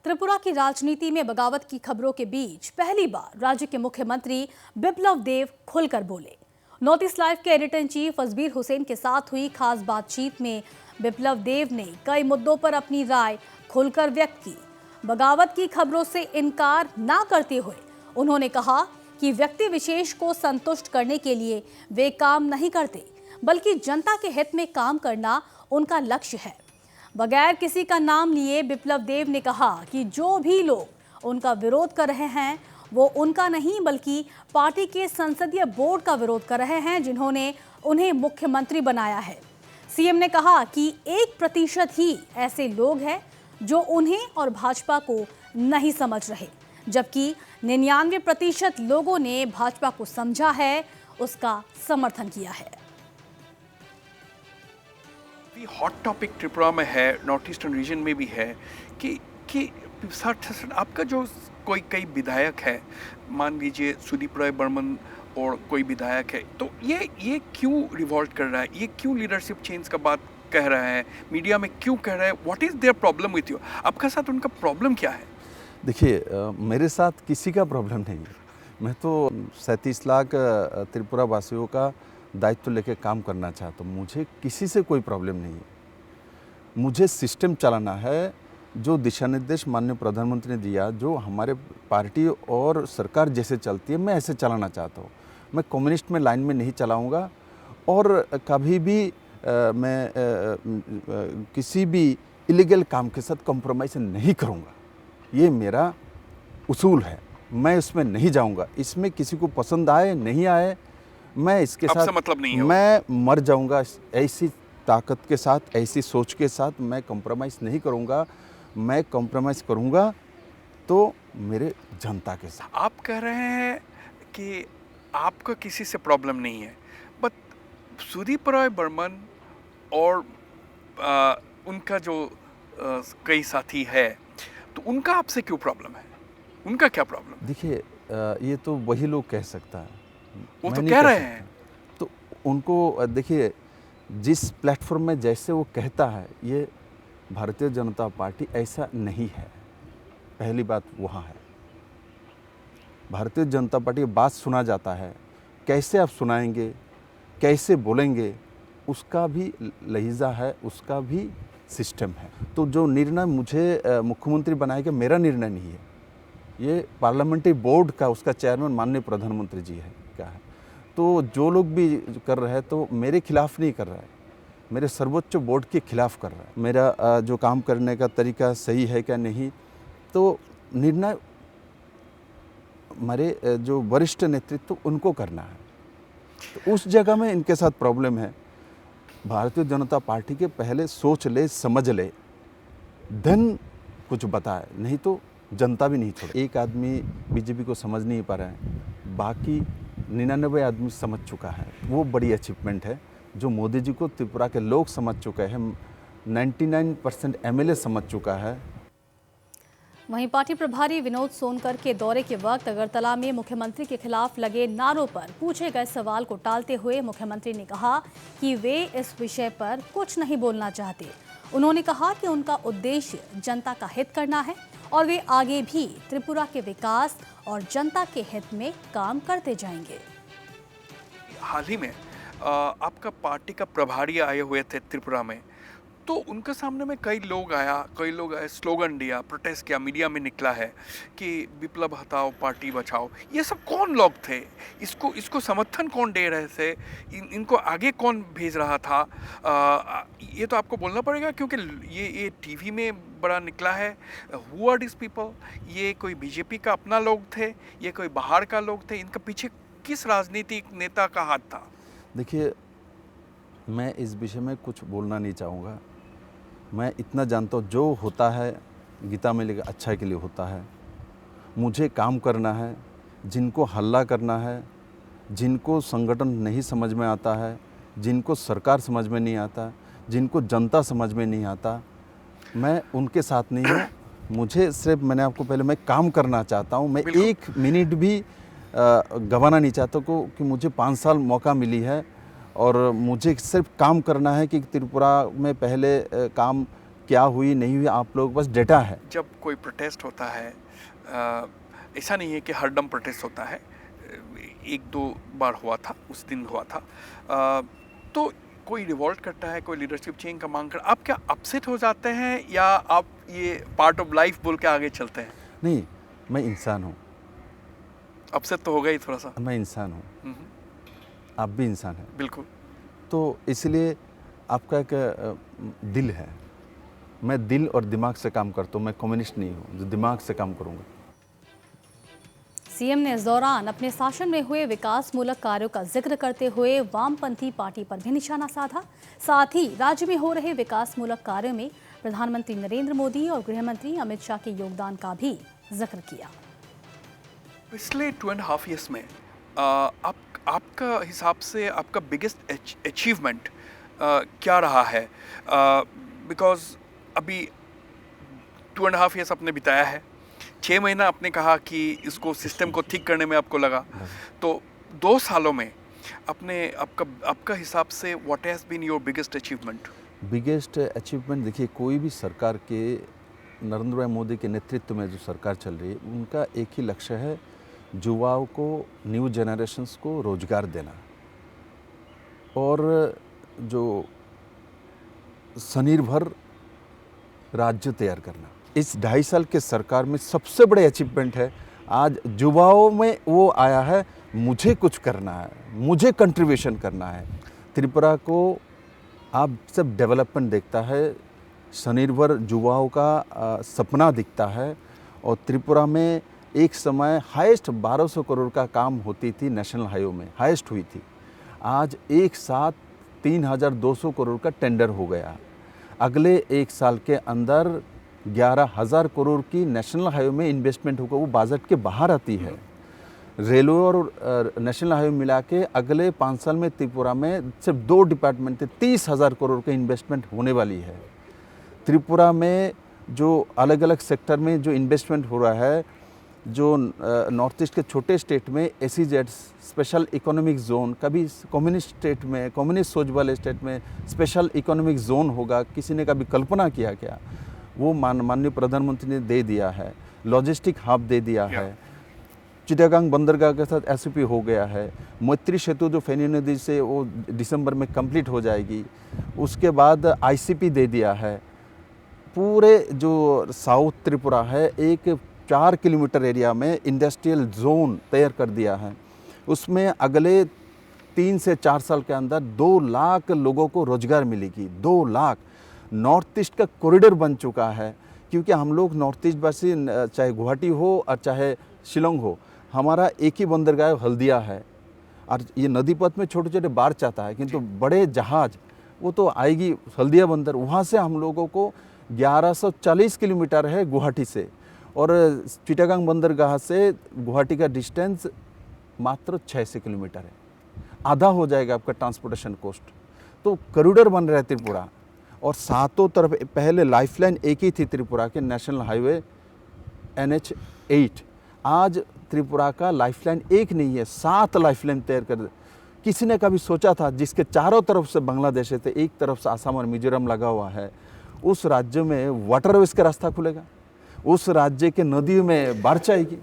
त्रिपुरा की राजनीति में बगावत की खबरों के बीच पहली बार राज्य के मुख्यमंत्री बिप्लब देव खुलकर बोले। नॉर्थ ईस्ट लाइव के एडिटर इन चीफ असबीर हुसैन के साथ हुई खास बातचीत में बिप्लब देव ने कई मुद्दों पर अपनी राय खुलकर व्यक्त की। बगावत की खबरों से इनकार न करते हुए उन्होंने कहा कि व्यक्ति विशेष को संतुष्ट करने के लिए वे काम नहीं करते, बल्कि जनता के हित में काम करना उनका लक्ष्य है। बगैर किसी का नाम लिए बिप्लब देव ने कहा कि जो भी लोग उनका विरोध कर रहे हैं वो उनका नहीं बल्कि पार्टी के संसदीय बोर्ड का विरोध कर रहे हैं, जिन्होंने उन्हें मुख्यमंत्री बनाया है। सीएम ने कहा कि 1% ही ऐसे लोग हैं जो उन्हें और भाजपा को नहीं समझ रहे, जबकि 99% लोगों ने भाजपा को समझा है, उसका समर्थन किया है। हॉट टॉपिक त्रिपुरा में है, नॉर्थ ईस्टर्न रीजन में भी है कि आपका जो कई विधायक है, मान लीजिए सुदीप राय बर्मन और कोई विधायक है, तो ये क्यों रिवॉल्ट कर रहा है, ये क्यों लीडरशिप चेंज का बात कह रहा है, मीडिया में क्यों कह रहा है? What is their problem with you? आपके साथ उनका प्रॉब्लम क्या है? देखिए, मेरे साथ किसी का प्रॉब्लम नहीं है। मैं तो 37 लाख त्रिपुरा वासियों का दायित्व लेके काम करना चाहता हूँ। मुझे किसी से कोई प्रॉब्लम नहीं है। मुझे सिस्टम चलाना है, जो दिशा निर्देश माननीय प्रधानमंत्री ने दिया, जो हमारे पार्टी और सरकार जैसे चलती है, मैं ऐसे चलाना चाहता हूँ। मैं कम्युनिस्ट में लाइन में नहीं चलाऊँगा और कभी भी मैं किसी भी इलीगल काम के साथ कॉम्प्रोमाइज़ नहीं करूँगा। ये मेरा उसूल है, मैं इसमें नहीं जाऊँगा। इसमें किसी को पसंद आए नहीं आए, मैं इसके साथ मतलब नहीं है, मैं मर जाऊंगा। ऐसी ताकत के साथ, ऐसी सोच के साथ मैं कॉम्प्रोमाइज़ नहीं करूंगा। मैं कॉम्प्रोमाइज़ करूंगा तो मेरे जनता के साथ। आप कह रहे हैं कि आपका किसी से प्रॉब्लम नहीं है, बट सुदीप राय बर्मन और उनका जो कई साथी है, तो उनका आपसे क्यों प्रॉब्लम है? उनका क्या प्रॉब्लम? देखिए, ये तो वही लोग कह सकता है, वो तो कह रहे हैं। तो उनको देखिए, जिस प्लेटफॉर्म में जैसे वो कहता है, ये भारतीय जनता पार्टी ऐसा नहीं है। पहली बात वहाँ है। भारतीय जनता पार्टी बात सुना जाता है, कैसे आप सुनाएंगे, कैसे बोलेंगे, उसका भी लहजा है, उसका भी सिस्टम है। तो जो निर्णय मुझे मुख्यमंत्री बनाएगा, मेरा निर्णय नहीं है, ये पार्लियामेंट्री बोर्ड का, उसका चेयरमैन माननीय प्रधानमंत्री जी है क्या है। तो जो लोग भी कर रहे हैं, तो मेरे खिलाफ नहीं कर रहा है, मेरे सर्वोच्च बोर्ड के खिलाफ कर रहा है। मेरा जो काम करने का तरीका सही है क्या नहीं, तो निर्णय हमारे जो वरिष्ठ नेतृत्व उनको करना है। तो उस जगह में इनके साथ प्रॉब्लम है। भारतीय जनता पार्टी के पहले सोच ले, समझ ले, धन कुछ बताए, नहीं तो जनता भी नहीं छोड़े। एक आदमी बीजेपी को समझ नहीं पा रहा है, बाकी 99 आदमी समझ चुका है। वो बड़ी अचीवमेंट है जो मोदी जी को त्रिपुरा के लोग समझ चुके हैं। 99% एमएलए समझ चुका है। वहीं पार्टी प्रभारी विनोद सोनकर के दौरे के वक्त अगरतला में मुख्यमंत्री के खिलाफ लगे नारों पर पूछे गए सवाल को टालते हुए मुख्यमंत्री ने कहा कि वे इस विषय पर कुछ नहीं बोलना चाहते। उन्होंने कहा कि उनका उद्देश्य जनता का हित करना है और वे आगे भी त्रिपुरा के विकास और जनता के हित में काम करते जाएंगे। हाल ही में आपका पार्टी का प्रभारी आए हुए थे त्रिपुरा में, तो उनके सामने में कई लोग आए, स्लोगन दिया, प्रोटेस्ट किया, मीडिया में निकला है कि बिप्लब हटाओ, पार्टी बचाओ। ये सब कौन लोग थे? इसको समर्थन कौन दे रहे थे? इनको आगे कौन भेज रहा था? ये तो आपको बोलना पड़ेगा, क्योंकि ये टीवी में बड़ा निकला है। Who are this people? ये कोई बीजेपी का अपना लोग थे, ये कोई बाहर का लोग थे? इनके पीछे किस राजनीतिक नेता का हाथ था? देखिए, मैं इस विषय में कुछ बोलना नहीं चाहूँगा। मैं इतना जानता हूँ, जो होता है गीता में लिखा अच्छा के लिए होता है। मुझे काम करना है, जिनको हल्ला करना है, जिनको संगठन नहीं समझ में आता है, जिनको सरकार समझ में नहीं आता, जिनको जनता समझ में नहीं आता, मैं उनके साथ नहीं हूँ। मुझे सिर्फ, मैंने आपको पहले, मैं काम करना चाहता हूँ। मैं 1 मिनट भी गंवाना नहीं चाहता कि मुझे 5 साल मौका मिली है और मुझे सिर्फ काम करना है कि त्रिपुरा में पहले काम क्या हुई नहीं हुई आप लोग बस डेटा है। जब कोई प्रोटेस्ट होता है, ऐसा नहीं है कि हरदम प्रोटेस्ट होता है, एक दो बार हुआ था, उस दिन हुआ था, तो कोई रिवॉल्ट करता है, कोई लीडरशिप चेंज का मांग कर, आप क्या अपसेट हो जाते हैं या आप ये पार्ट ऑफ लाइफ बोल के आगे चलते हैं? नहीं, मैं इंसान हूँ। अपसेट तो होगा ही थोड़ा सा। मैं इंसान हूँ, आप भी इंसान हैं, बिल्कुल। तो इसलिए आपका एक दिल है। मैं दिल और दिमाग से काम करता हूँ, मैं कम्युनिस्ट नहीं हूँ जो दिमाग से काम करूँगा। सीएम ने इस दौरान अपने शासन में हुए विकासमूलक कार्यों का जिक्र करते हुए वामपंथी पार्टी पर भी निशाना साधा। साथ ही राज्य में हो रहे विकासमूलक कार्यों में प्रधानमंत्री नरेंद्र मोदी और गृह मंत्री अमित शाह के योगदान का भी जिक्र किया। पिछले 2.5 ईयर्स में आपका हिसाब से आपका बिगेस्ट अचीवमेंट क्या रहा है? बिकॉज अभी 2.5 ईयर्स आपने बिताया है, 6 महीना आपने कहा कि इसको सिस्टम को ठीक करने में आपको लगा, तो 2 सालों में आपका हिसाब से what has been your biggest achievement? Biggest achievement देखिए, कोई भी सरकार के, नरेंद्र भाई मोदी के नेतृत्व में जो सरकार चल रही है, उनका एक ही लक्ष्य है, युवाओं को, न्यू जनरेशन्स को रोजगार देना और जो स्वनिर्भर राज्य तैयार करना। इस 2.5 साल के सरकार में सबसे बड़े अचीवमेंट है, आज युवाओं में वो आया है, मुझे कुछ करना है, मुझे कंट्रीब्यूशन करना है। त्रिपुरा को आप सब डेवलपमेंट देखता है, स्वनिर्भर युवाओं का सपना दिखता है और त्रिपुरा में एक समय हाईएस्ट 1200 करोड़ का काम होती थी, नेशनल हाईवे में हाईएस्ट हुई थी। आज एक साथ 3200 करोड़ का टेंडर हो गया। अगले एक साल के अंदर 11,000 करोड़ की नेशनल हाईवे में इन्वेस्टमेंट होगा, वो बजट के बाहर आती है। रेलवे और नेशनल हाईवे मिला के अगले 5 साल में त्रिपुरा में सिर्फ 2 डिपार्टमेंट थे, 30,000 करोड़ का इन्वेस्टमेंट होने वाली है। त्रिपुरा में जो अलग अलग सेक्टर में जो इन्वेस्टमेंट हो रहा है, जो नॉर्थ ईस्ट के छोटे स्टेट में SEZ स्पेशल इकोनॉमिक जोन, कभी कम्युनिस्ट स्टेट में, कम्युनिस्ट सोच वाले स्टेट में स्पेशल इकोनॉमिक जोन होगा, किसी ने कभी कल्पना किया क्या? वो माननीय प्रधानमंत्री ने दे दिया है। लॉजिस्टिक हब दे दिया है। चिटागांग बंदरगाह के साथ SOP हो गया है। मैत्री सेतु जो फेनी नदी से वो दिसंबर में कंप्लीट हो जाएगी। उसके बाद ICP दे दिया है। पूरे जो साउथ त्रिपुरा है, एक 4 किलोमीटर एरिया में इंडस्ट्रियल जोन तैयार कर दिया है। उसमें अगले 3 से 4 साल के अंदर 2 लाख लोगों को रोजगार मिलेगी। 2 लाख। नॉर्थ ईस्ट का कॉरिडोर बन चुका है, क्योंकि हम लोग नॉर्थ ईस्ट वासी, चाहे गुवाहाटी हो और चाहे शिलोंग हो, हमारा एक ही बंदरगाह हल्दिया है। और ये नदी पथ में छोटे छोटे बाढ़ चाहता है, किंतु बड़े जहाज वो तो आएगी हल्दिया बंदर। वहाँ से हम लोगों को 1140 किलोमीटर है गुवाहाटी से, और चिटागांग बंदरगाह से गुवाहाटी का डिस्टेंस मात्र 600 किलोमीटर है। आधा हो जाएगा आपका ट्रांसपोर्टेशन कॉस्ट। तो कॉरिडोर बन रहा है त्रिपुरा, और सातों तरफ पहले लाइफलाइन एक ही थी त्रिपुरा के, नेशनल हाईवे NH8। आज त्रिपुरा का लाइफलाइन एक नहीं है, 7 लाइफलाइन तैयार कर। किसी ने कभी सोचा था, जिसके चारों तरफ से बांग्लादेश थे, एक तरफ से आसाम और मिजोरम लगा हुआ है, उस राज्य में वाटरवेज का रास्ता खुलेगा? उस राज्य के नदियों में बाढ़ आएगी?